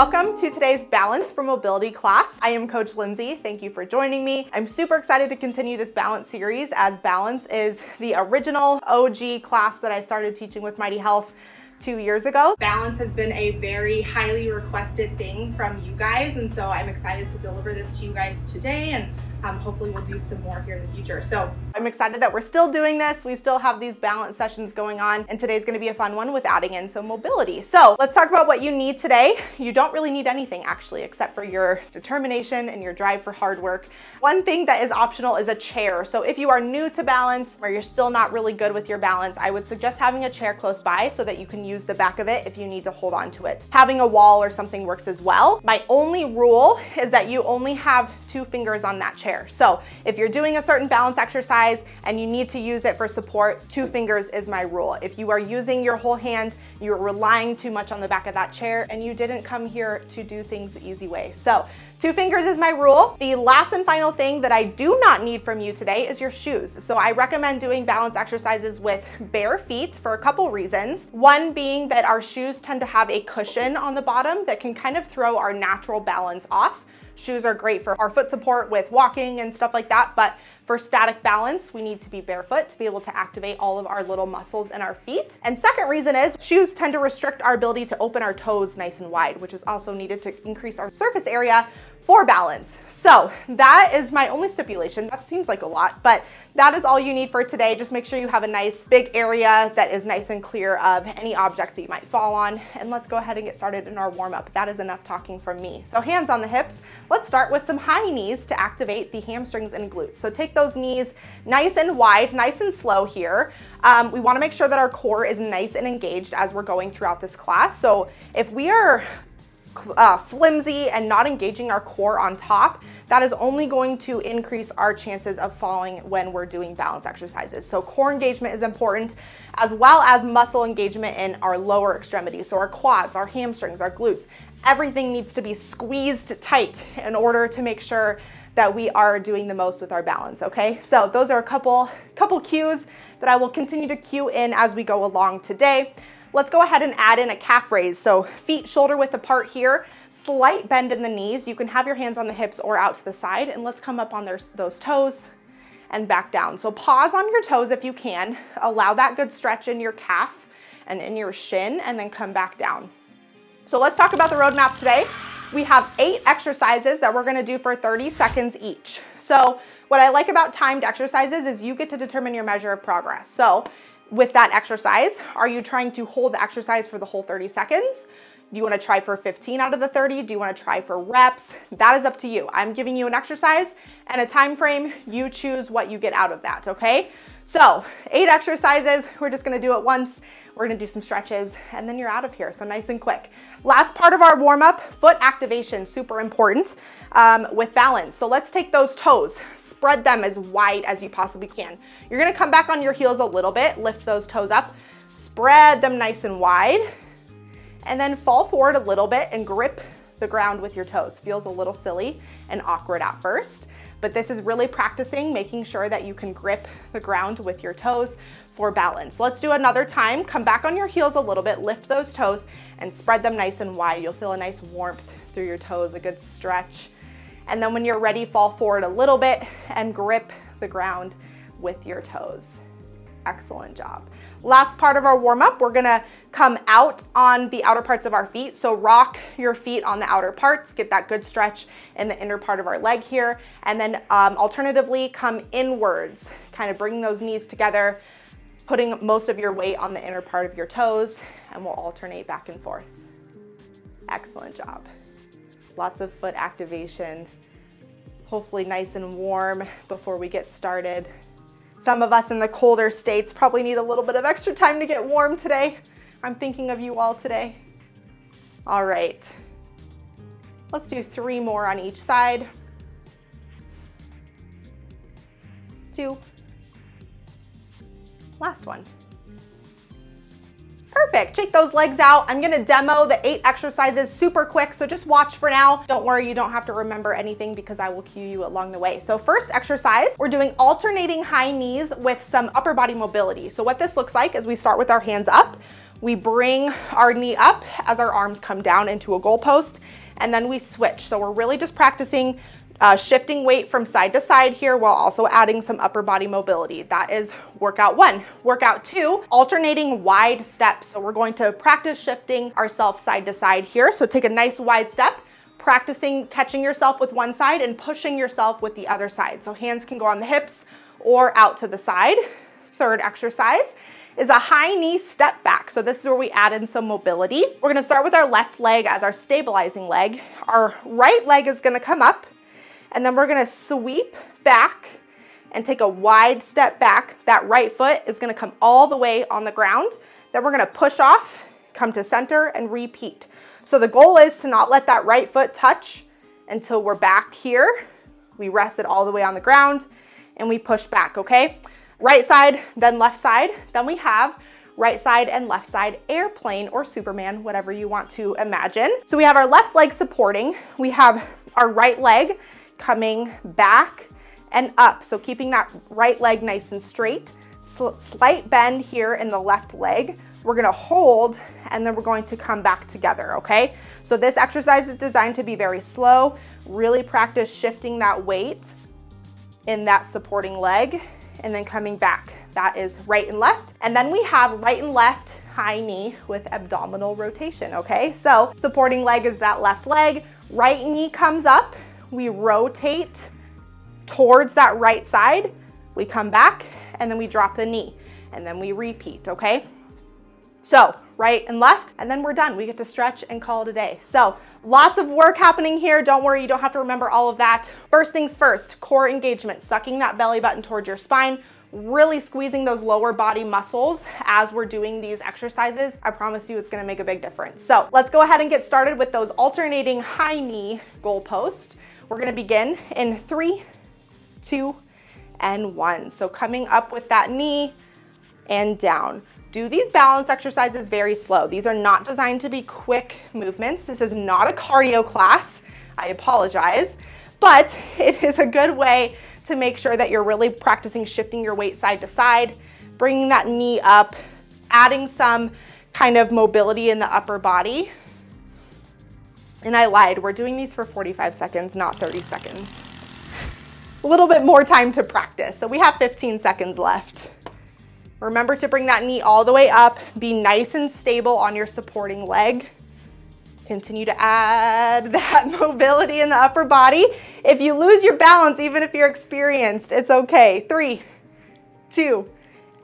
Welcome to today's Balance for Mobility class. I am Coach Lindsay. Thank you for joining me. I'm super excited to continue this balance series, as balance is the original OG class that I started teaching with Mighty Health 2 years ago. Balance has been a very highly requested thing from you guys, and so I'm excited to deliver this to you guys today, and hopefully we'll do some more here in the future. So I'm excited that we're still doing this. We still have these balance sessions going on, and today's gonna be a fun one with adding in some mobility. So let's talk about what you need today. You don't really need anything actually, except for your determination and your drive for hard work. One thing that is optional is a chair. So if you are new to balance, or you're still not really good with your balance, I would suggest having a chair close by so that you can use the back of it if you need to hold on to it. Having a wall or something works as well. My only rule is that you only have 2 fingers on that chair. So if you're doing a certain balance exercise and you need to use it for support, 2 fingers is my rule. If you are using your whole hand, you're relying too much on the back of that chair and you didn't come here to do things the easy way. So 2 fingers is my rule. The last and final thing that I do not need from you today is your shoes. So I recommend doing balance exercises with bare feet for a couple reasons. One being that our shoes tend to have a cushion on the bottom that can kind of throw our natural balance off. Shoes are great for our foot support with walking and stuff like that, but for static balance, we need to be barefoot to be able to activate all of our little muscles in our feet. And second reason is shoes tend to restrict our ability to open our toes nice and wide, which is also needed to increase our surface area for balance. So that is my only stipulation. That seems like a lot, but that is all you need for today. Just make sure you have a nice big area that is nice and clear of any objects that you might fall on. And let's go ahead and get started in our warm up. That is enough talking from me. So hands on the hips. Let's start with some high knees to activate the hamstrings and glutes. So take those knees nice and wide, nice and slow here. We want to make sure that our core is nice and engaged as we're going throughout this class. So if we are flimsy and not engaging our core on top, that is only going to increase our chances of falling when we're doing balance exercises. So core engagement is important, as well as muscle engagement in our lower extremities. So our quads, our hamstrings, our glutes, everything needs to be squeezed tight in order to make sure that we are doing the most with our balance, okay? So those are a couple cues that I will continue to cue in as we go along today. Let's go ahead and add in a calf raise. So feet shoulder width apart here, slight bend in the knees. You can have your hands on the hips or out to the side, and let's come up on those toes and back down. So pause on your toes if you can. Allow that good stretch in your calf and in your shin, and then come back down. So let's talk about the roadmap today. We have 8 exercises that we're gonna do for 30 seconds each. So what I like about timed exercises is you get to determine your measure of progress. So with that exercise, are you trying to hold the exercise for the whole 30 seconds? Do you want to try for 15 out of the 30? Do you want to try for reps? That is up to you. I'm giving you an exercise and a time frame. You choose what you get out of that, okay? So 8 exercises. We're just going to do it once. We're going to do some stretches, and then you're out of here. So nice and quick. Last part of our warm-up, foot activation, super important with balance. So let's take those toes. Spread them as wide as you possibly can. You're gonna come back on your heels a little bit, lift those toes up, spread them nice and wide, and then fall forward a little bit and grip the ground with your toes. Feels a little silly and awkward at first, but this is really practicing making sure that you can grip the ground with your toes for balance. Let's do another time. Come back on your heels a little bit, lift those toes, and spread them nice and wide. You'll feel a nice warmth through your toes, a good stretch. And then when you're ready, fall forward a little bit and grip the ground with your toes. Excellent job. Last part of our warm-up, we're gonna come out on the outer parts of our feet. So rock your feet on the outer parts, get that good stretch in the inner part of our leg here. And then alternatively, come inwards, kind of bringing those knees together, putting most of your weight on the inner part of your toes, and we'll alternate back and forth. Excellent job. Lots of foot activation, hopefully nice and warm before we get started. Some of us in the colder states probably need a little bit of extra time to get warm today. I'm thinking of you all today. All right, let's do 3 more on each side. 2. Last one. Perfect, shake those legs out. I'm gonna demo the 8 exercises super quick, so just watch for now. Don't worry, you don't have to remember anything because I will cue you along the way. So first exercise, we're doing alternating high knees with some upper body mobility. So what this looks like is we start with our hands up. We bring our knee up as our arms come down into a goalpost, and then we switch. So we're really just practicing shifting weight from side to side here while also adding some upper body mobility. That is workout 1. Workout 2, alternating wide steps. So we're going to practice shifting ourselves side to side here. So take a nice wide step, practicing catching yourself with one side and pushing yourself with the other side. So hands can go on the hips or out to the side. Third exercise is a high knee step back. So this is where we add in some mobility. We're gonna start with our left leg as our stabilizing leg. Our right leg is gonna come up, and then we're gonna sweep back and take a wide step back. That right foot is gonna come all the way on the ground. Then we're gonna push off, come to center, and repeat. So the goal is to not let that right foot touch until we're back here. We rest it all the way on the ground, and we push back, okay? Right side, then left side. Then we have right side and left side airplane or Superman, whatever you want to imagine. So we have our left leg supporting. We have our right leg coming back and up. So keeping that right leg nice and straight. Slight bend here in the left leg. We're gonna hold, and then we're going to come back together, okay? So this exercise is designed to be very slow. Really practice shifting that weight in that supporting leg and then coming back. That is right and left. And then we have right and left high knee with abdominal rotation, okay? So supporting leg is that left leg. Right knee comes up. We rotate towards that right side. We come back, and then we drop the knee, and then we repeat, okay? So right and left, and then we're done. We get to stretch and call it a day. So lots of work happening here. Don't worry, you don't have to remember all of that. First things first, core engagement, sucking that belly button towards your spine, really squeezing those lower body muscles as we're doing these exercises. I promise you it's gonna make a big difference. So let's go ahead and get started with those alternating high knee goalposts. We're gonna begin in 3, 2, and 1. So coming up with that knee and down. Do these balance exercises very slow. These are not designed to be quick movements. This is not a cardio class. I apologize, but it is a good way to make sure that you're really practicing shifting your weight side to side, bringing that knee up, adding some kind of mobility in the upper body. And I lied, we're doing these for 45 seconds, not 30 seconds. A little bit more time to practice. So we have 15 seconds left. Remember to bring that knee all the way up, be nice and stable on your supporting leg. Continue to add that mobility in the upper body. If you lose your balance, even if you're experienced, it's okay. 3, 2,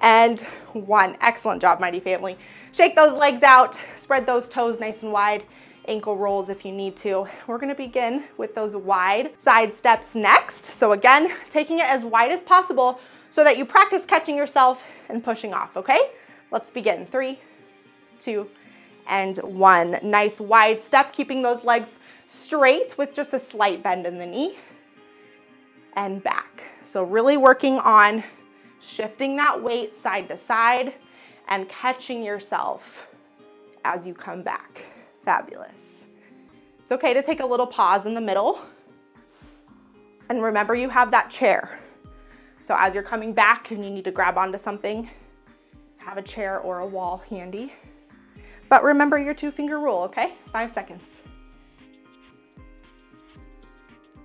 and 1. Excellent job, mighty family. Shake those legs out, spread those toes nice and wide, ankle rolls if you need to. We're gonna begin with those wide side steps next. So again, taking it as wide as possible so that you practice catching yourself and pushing off, okay? Let's begin. 3, 2, and 1. Nice wide step, keeping those legs straight with just a slight bend in the knee and back. So really working on shifting that weight side to side and catching yourself as you come back. Fabulous. It's okay to take a little pause in the middle. And remember, you have that chair. So as you're coming back and you need to grab onto something, have a chair or a wall handy. But remember your 2-finger rule, okay? 5 seconds.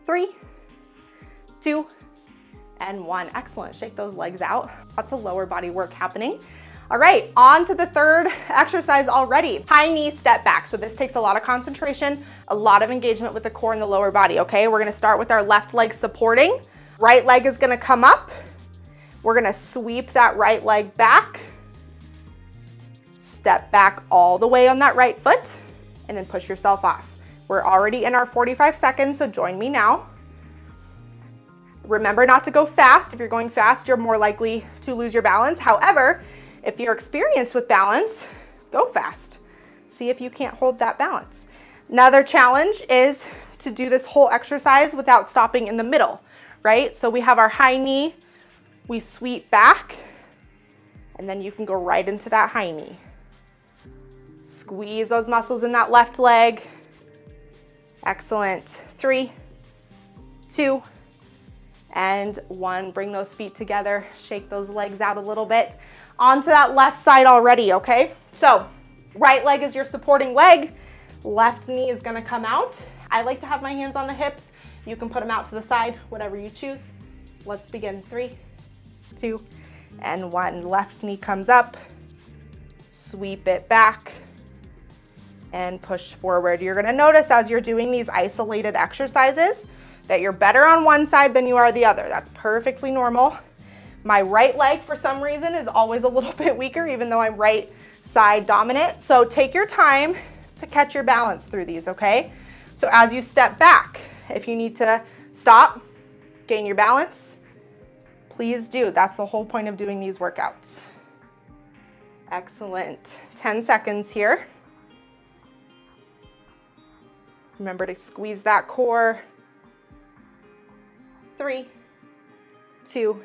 3, 2, and 1. Excellent. Shake those legs out. Lots of lower body work happening. All right, on to the third exercise already. High knee step back. So this takes a lot of concentration, a lot of engagement with the core and the lower body, okay? We're gonna start with our left leg supporting. Right leg is gonna come up. We're gonna sweep that right leg back. Step back all the way on that right foot and then push yourself off. We're already in our 45 seconds, so join me now. Remember not to go fast. If you're going fast, you're more likely to lose your balance. However, if you're experienced with balance, go fast. See if you can't hold that balance. Another challenge is to do this whole exercise without stopping in the middle, right? So we have our high knee, we sweep back, and then you can go right into that high knee. Squeeze those muscles in that left leg. Excellent. 3, 2, and 1. Bring those feet together. Shake those legs out a little bit. Onto that left side already, okay? So Right leg is your supporting leg. Left knee is gonna come out. I like to have my hands on the hips. You can put them out to the side, whatever you choose. Let's begin. 3, 2, and 1. Left knee comes up. Sweep it back and push forward. You're gonna notice as you're doing these isolated exercises that you're better on one side than you are the other. That's perfectly normal. My right leg, for some reason, is always a little bit weaker, even though I'm right side dominant. So take your time to catch your balance through these, okay? So as you step back, if you need to stop, gain your balance, please do. That's the whole point of doing these workouts. Excellent. 10 seconds here. Remember to squeeze that core. 3, 2,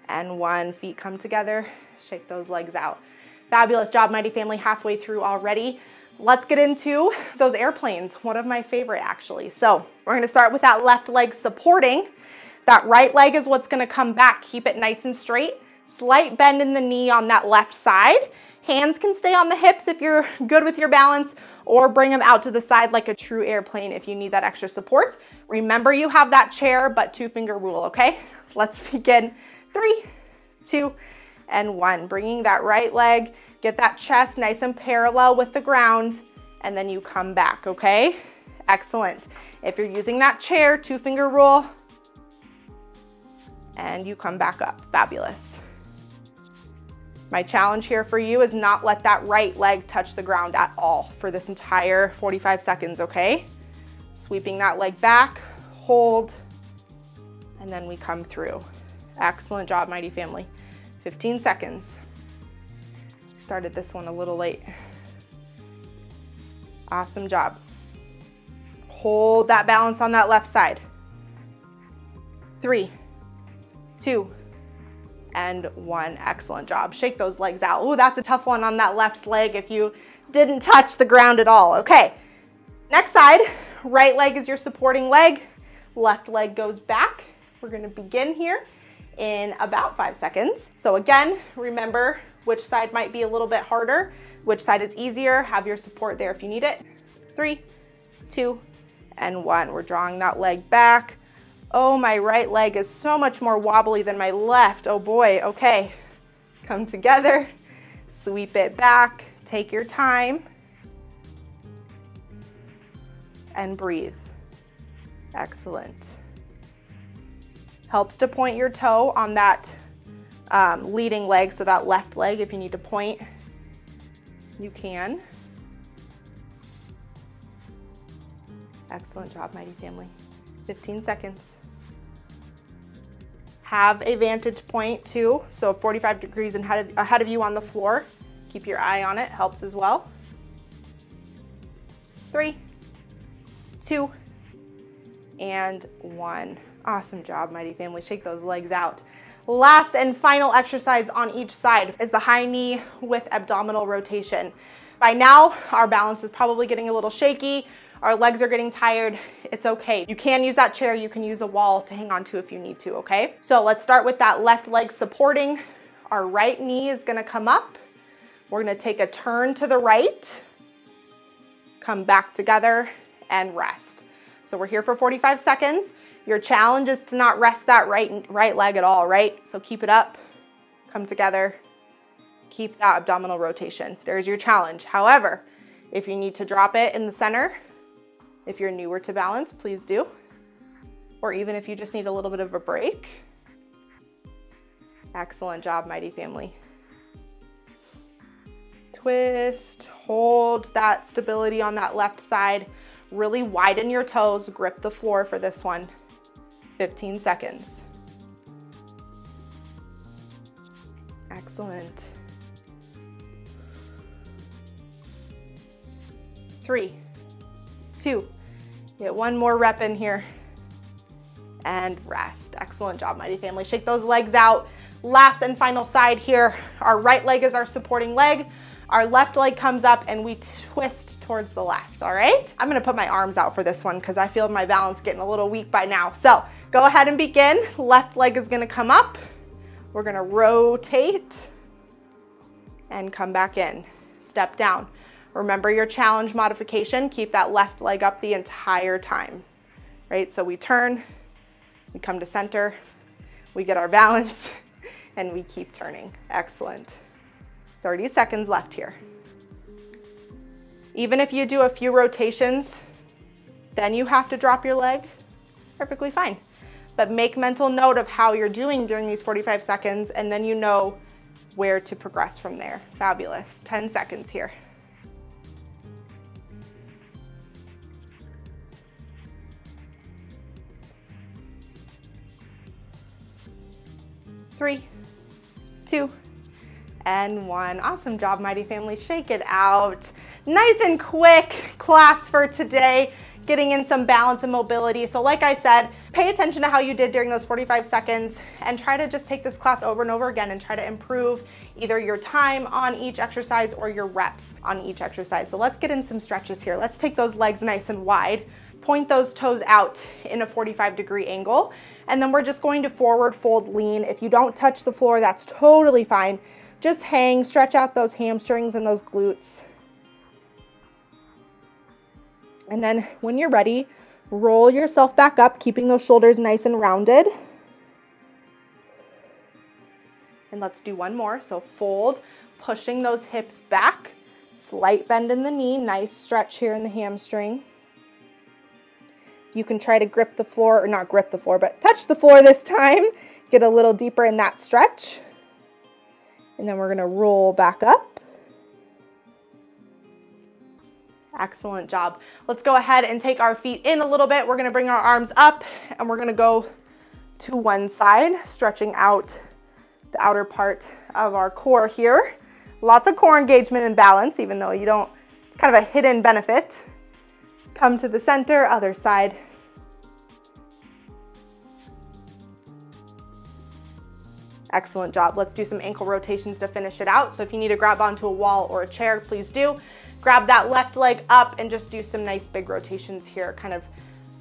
and 1. Feet come together. Shake those legs out. Fabulous job, Mighty Family. Halfway through already. Let's get into those airplanes. One of my favorite, actually. So we're going to start with that left leg supporting. That right leg is what's going to come back. Keep it nice and straight. Slight bend in the knee on that left side. Hands can stay on the hips if you're good with your balance, or bring them out to the side like a true airplane if you need that extra support. Remember, you have that chair, but 2-finger rule, okay? Let's begin. 3, 2, and 1. Bringing that right leg, get that chest nice and parallel with the ground, and then you come back, okay? Excellent. If you're using that chair, 2-finger rule, and you come back up. Fabulous. My challenge here for you is not let that right leg touch the ground at all for this entire 45 seconds, okay? Sweeping that leg back, hold, and then we come through. Excellent job, Mighty Family. 15 seconds. Started this one a little late. Awesome job. Hold that balance on that left side. 3, 2, and 1. Excellent job. Shake those legs out. Ooh, that's a tough one on that left leg if you didn't touch the ground at all. Okay, next side. Right leg is your supporting leg. Left leg goes back. We're gonna begin here in about 5 seconds. So again, remember which side might be a little bit harder, which side is easier. Have your support there if you need it. 3, 2, and 1. We're drawing that leg back. Oh, my right leg is so much more wobbly than my left. Oh boy, okay. Come together, sweep it back, take your time, and breathe. Excellent. Helps to point your toe on that leading leg, so that left leg, if you need to point, you can. Excellent job, Mighty Family. 15 seconds. Have a vantage point too, so 45 degrees ahead of you on the floor. Keep your eye on it, helps as well. 3, 2, and 1. Awesome job, Mighty Family. Shake those legs out. Last and final exercise on each side is the high knee with abdominal rotation. By now, our balance is probably getting a little shaky. Our legs are getting tired. It's okay. You can use that chair. You can use a wall to hang on to if you need to, okay? So let's start with that left leg supporting. Our right knee is gonna come up. We're gonna take a turn to the right, come back together, and rest. So we're here for 45 seconds. Your challenge is to not rest that right leg at all, right? So keep it up, come together, keep that abdominal rotation. There's your challenge. However, if you need to drop it in the center, if you're newer to balance, please do. Or even if you just need a little bit of a break. Excellent job, Mighty Family. Twist, hold that stability on that left side. Really widen your toes, grip the floor for this one. 15 seconds. Excellent. 3, 2, get one more rep in here, and rest. Excellent job, Mighty Family. Shake those legs out. Last and final side here. Our right leg is our supporting leg. Our left leg comes up and we twist towards the left, all right? I'm gonna put my arms out for this one because I feel my balance getting a little weak by now. So go ahead and begin. Left leg is gonna come up. We're gonna rotate and come back in. Step down. Remember your challenge modification, keep that left leg up the entire time, right? So we turn, we come to center, we get our balance, and we keep turning. Excellent. 30 seconds left here. Even if you do a few rotations, then you have to drop your leg, perfectly fine. But make mental note of how you're doing during these 45 seconds, and then you know where to progress from there. Fabulous. 10 seconds here. 3, 2, and 1. Awesome job, Mighty Family. Shake it out. Nice and quick class for today, getting in some balance and mobility. So like I said, pay attention to how you did during those 45 seconds and try to just take this class over and over again and try to improve either your time on each exercise or your reps on each exercise. So let's get in some stretches here. Let's take those legs nice and wide. Point those toes out in a 45-degree angle. And then we're just going to forward fold lean. If you don't touch the floor, that's totally fine. Just hang, stretch out those hamstrings and those glutes. And then when you're ready, roll yourself back up, keeping those shoulders nice and rounded. And let's do one more. So fold, pushing those hips back, slight bend in the knee, nice stretch here in the hamstring. You can try to grip the floor, or not grip the floor, but touch the floor this time. Get a little deeper in that stretch. And then we're gonna roll back up. Excellent job. Let's go ahead and take our feet in a little bit. We're gonna bring our arms up and we're gonna go to one side, stretching out the outer part of our core here. Lots of core engagement and balance, even though you don't, it's kind of a hidden benefit. Come to the center, other side. Excellent job. Let's do some ankle rotations to finish it out. So if you need to grab onto a wall or a chair, please do. Grab that left leg up and just do some nice big rotations here, kind of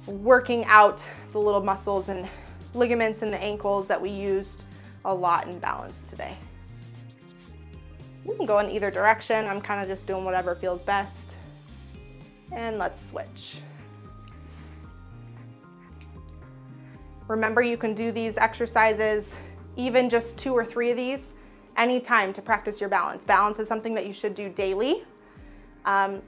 working out the little muscles and ligaments in the ankles that we used a lot in balance today. You can go in either direction. I'm kind of just doing whatever feels best. And let's switch. Remember, you can do these exercises, even just 2 or 3 of these, anytime to practice your balance. Balance is something that you should do daily,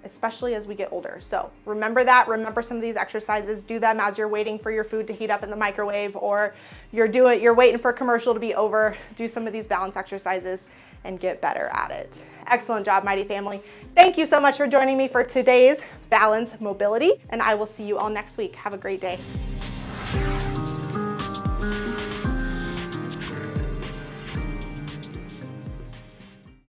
especially as we get older. So remember that, remember some of these exercises, do them as you're waiting for your food to heat up in the microwave, or you're waiting for a commercial to be over. Do some of these balance exercises and get better at it. Excellent job, Mighty Family. Thank you so much for joining me for today's balance mobility, and I will see you all next week. Have a great day.